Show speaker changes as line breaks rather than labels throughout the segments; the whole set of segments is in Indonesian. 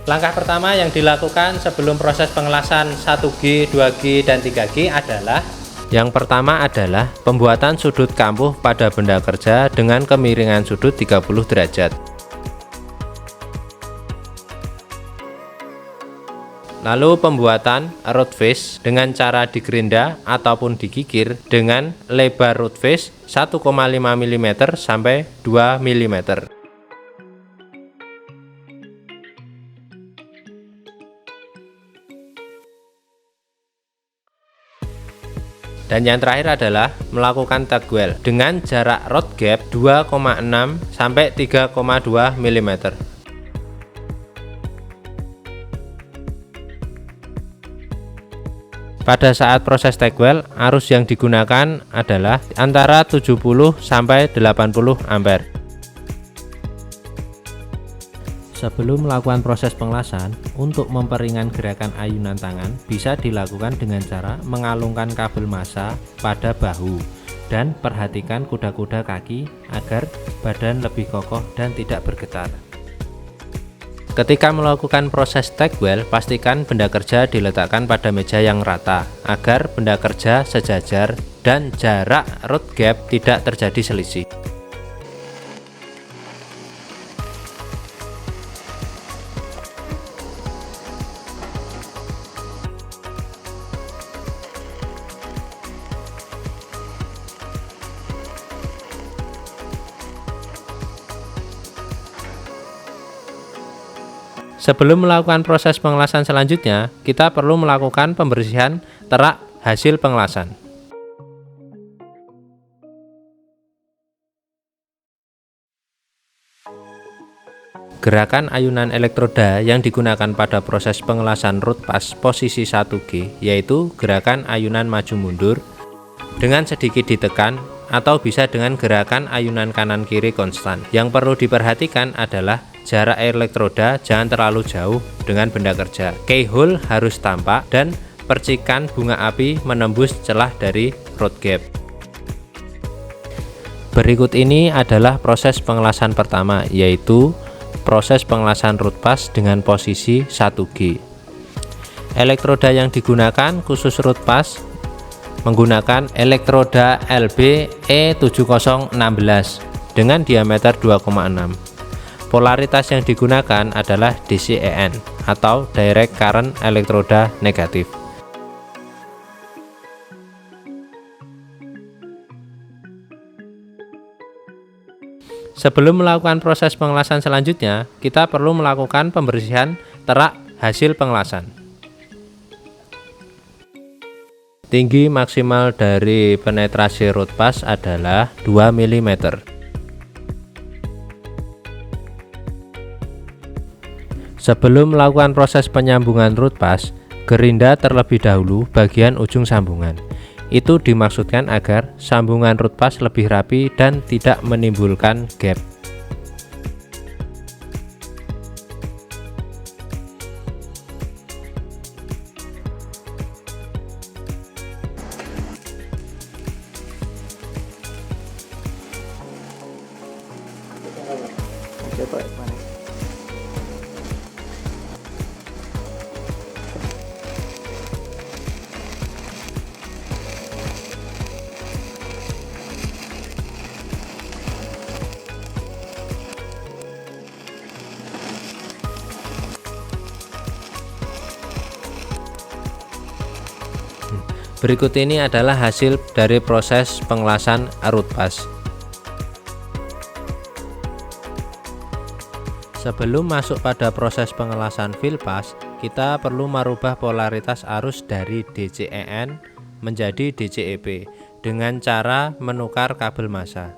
Langkah pertama yang dilakukan sebelum proses pengelasan 1G, 2G, dan 3G adalah yang pertama adalah pembuatan sudut kampuh pada benda kerja dengan kemiringan sudut 30 derajat. Lalu pembuatan root face dengan cara digerinda ataupun digigir dengan lebar root face 1,5 mm sampai 2 mm. Dan yang terakhir adalah melakukan tack weld dengan jarak rod gap 2,6 sampai 3,2 mm. Pada saat proses tack weld, arus yang digunakan adalah antara 70 sampai 80 ampere. Sebelum melakukan proses pengelasan, untuk memperingan gerakan ayunan tangan bisa dilakukan dengan cara mengalungkan kabel massa pada bahu dan perhatikan kuda-kuda kaki agar badan lebih kokoh dan tidak bergetar. Ketika melakukan proses tack weld, pastikan benda kerja diletakkan pada meja yang rata agar benda kerja sejajar dan jarak root gap tidak terjadi selisih. Sebelum melakukan proses pengelasan selanjutnya, kita perlu melakukan pembersihan terak hasil pengelasan. Gerakan ayunan elektroda yang digunakan pada proses pengelasan root pass posisi 1G yaitu gerakan ayunan maju mundur dengan sedikit ditekan atau bisa dengan gerakan ayunan kanan kiri konstan. Yang perlu diperhatikan adalah jarak elektroda jangan terlalu jauh dengan benda kerja. Keyhole harus tampak dan percikan bunga api menembus celah dari root gap. Berikut ini adalah proses pengelasan pertama, yaitu proses pengelasan root pass dengan posisi 1G. Elektroda yang digunakan khusus root pass menggunakan elektroda LB E7016 dengan diameter 2,6. Polaritas yang digunakan adalah DCEN atau Direct Current Elektroda Negatif. Sebelum melakukan proses pengelasan selanjutnya, kita perlu melakukan pembersihan terak hasil pengelasan. Tinggi maksimal dari penetrasi root pass adalah 2 mm. Sebelum melakukan proses penyambungan root pass, gerinda terlebih dahulu bagian ujung sambungan. Itu dimaksudkan agar sambungan root pass lebih rapi dan tidak menimbulkan gap. Berikut ini adalah hasil dari proses pengelasan root pass. Sebelum masuk pada proses pengelasan fill pass, kita perlu merubah polaritas arus dari DCEN menjadi DCEP dengan cara menukar kabel massa.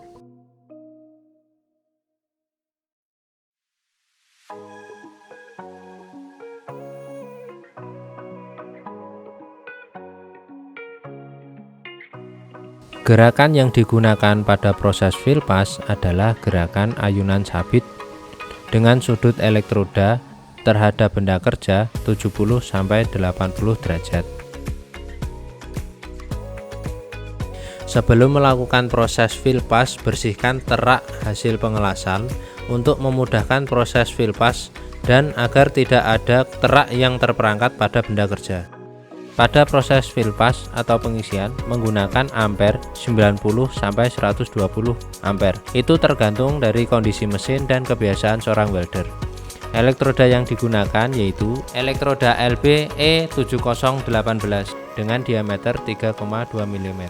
Gerakan yang digunakan pada proses fill pass adalah gerakan ayunan sabit dengan sudut elektroda terhadap benda kerja 70-80 derajat. Sebelum melakukan proses fill pass, bersihkan terak hasil pengelasan untuk memudahkan proses fill pass dan agar tidak ada terak yang terperangkap pada benda kerja. Pada proses fill pass atau pengisian menggunakan ampere 90-120 ampere. Itu tergantung dari kondisi mesin dan kebiasaan seorang welder. Elektroda yang digunakan yaitu elektroda LB E7018 dengan diameter 3,2 mm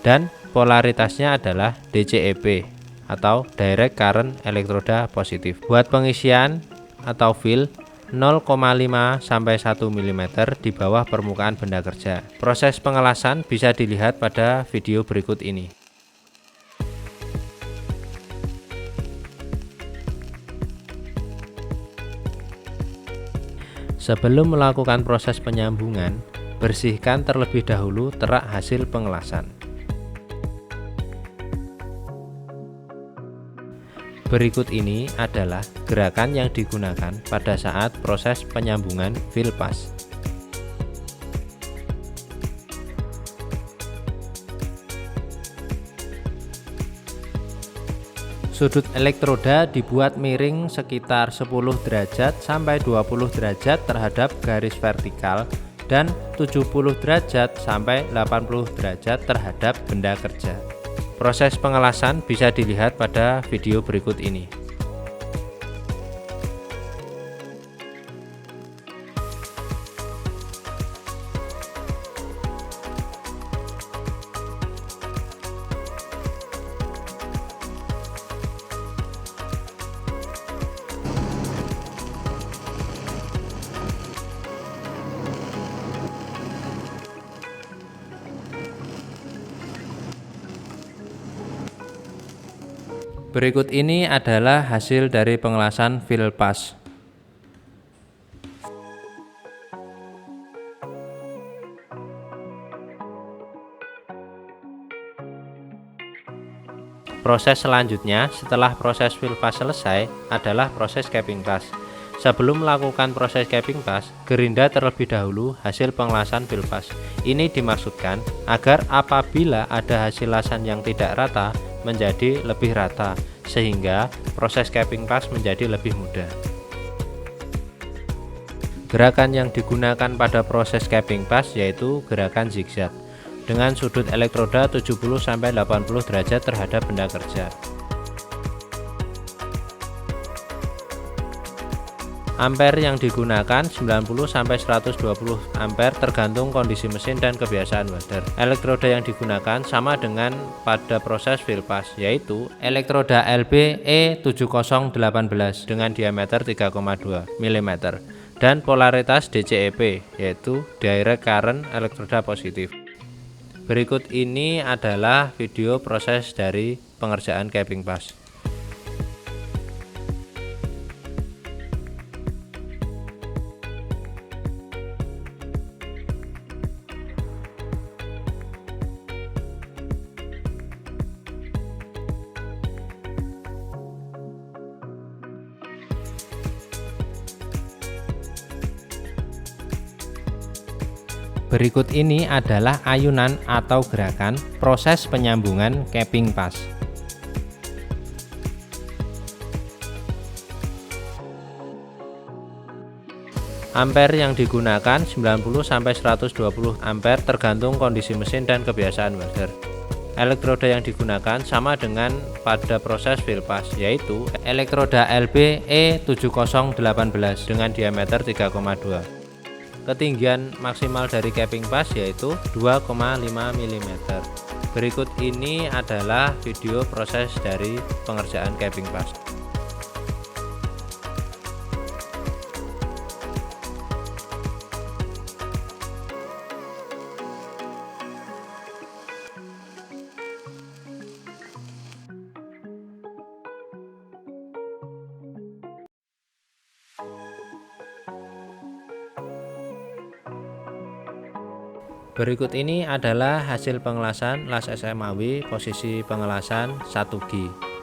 dan polaritasnya adalah DCEP atau direct current elektroda positif. Buat pengisian atau fill 0,5 sampai 1 mm di bawah permukaan benda kerja. Proses pengelasan bisa dilihat pada video berikut ini. Sebelum melakukan proses penyambungan, bersihkan terlebih dahulu terak hasil pengelasan. Berikut ini adalah gerakan yang digunakan pada saat proses penyambungan fill pass. Sudut elektroda dibuat miring sekitar 10 derajat sampai 20 derajat terhadap garis vertikal dan 70 derajat sampai 80 derajat terhadap benda kerja. Proses pengelasan bisa dilihat pada video berikut ini. Berikut ini adalah hasil dari pengelasan fill pass. Proses selanjutnya setelah proses fill pass selesai adalah proses capping pass. Sebelum melakukan proses capping pass, gerinda terlebih dahulu hasil pengelasan fill pass. Ini dimaksudkan agar apabila ada hasil lasan yang tidak rata menjadi lebih rata, sehingga proses capping pass menjadi lebih mudah. Gerakan yang digunakan pada proses capping pass yaitu gerakan zigzag dengan sudut elektroda 70-80 derajat terhadap benda kerja. Ampere yang digunakan 90-120 ampere tergantung kondisi mesin dan kebiasaan welder. Elektroda yang digunakan sama dengan pada proses fill pass, yaitu elektroda LB E7018 dengan diameter 3,2 mm dan polaritas DCEP yaitu direct current elektroda positif. Berikut ini adalah video proses dari pengerjaan capping pass. Berikut ini adalah ayunan atau gerakan proses penyambungan capping pass. Ampere yang digunakan 90-120 ampere tergantung kondisi mesin dan kebiasaan welder. Elektroda yang digunakan sama dengan pada proses fill pass, yaitu elektroda LB E7018 dengan diameter 3,2. Ketinggian maksimal dari capping pass yaitu 2,5 mm. Berikut ini adalah video proses dari pengerjaan capping pass. Berikut ini adalah hasil pengelasan las SMAW posisi pengelasan 1G.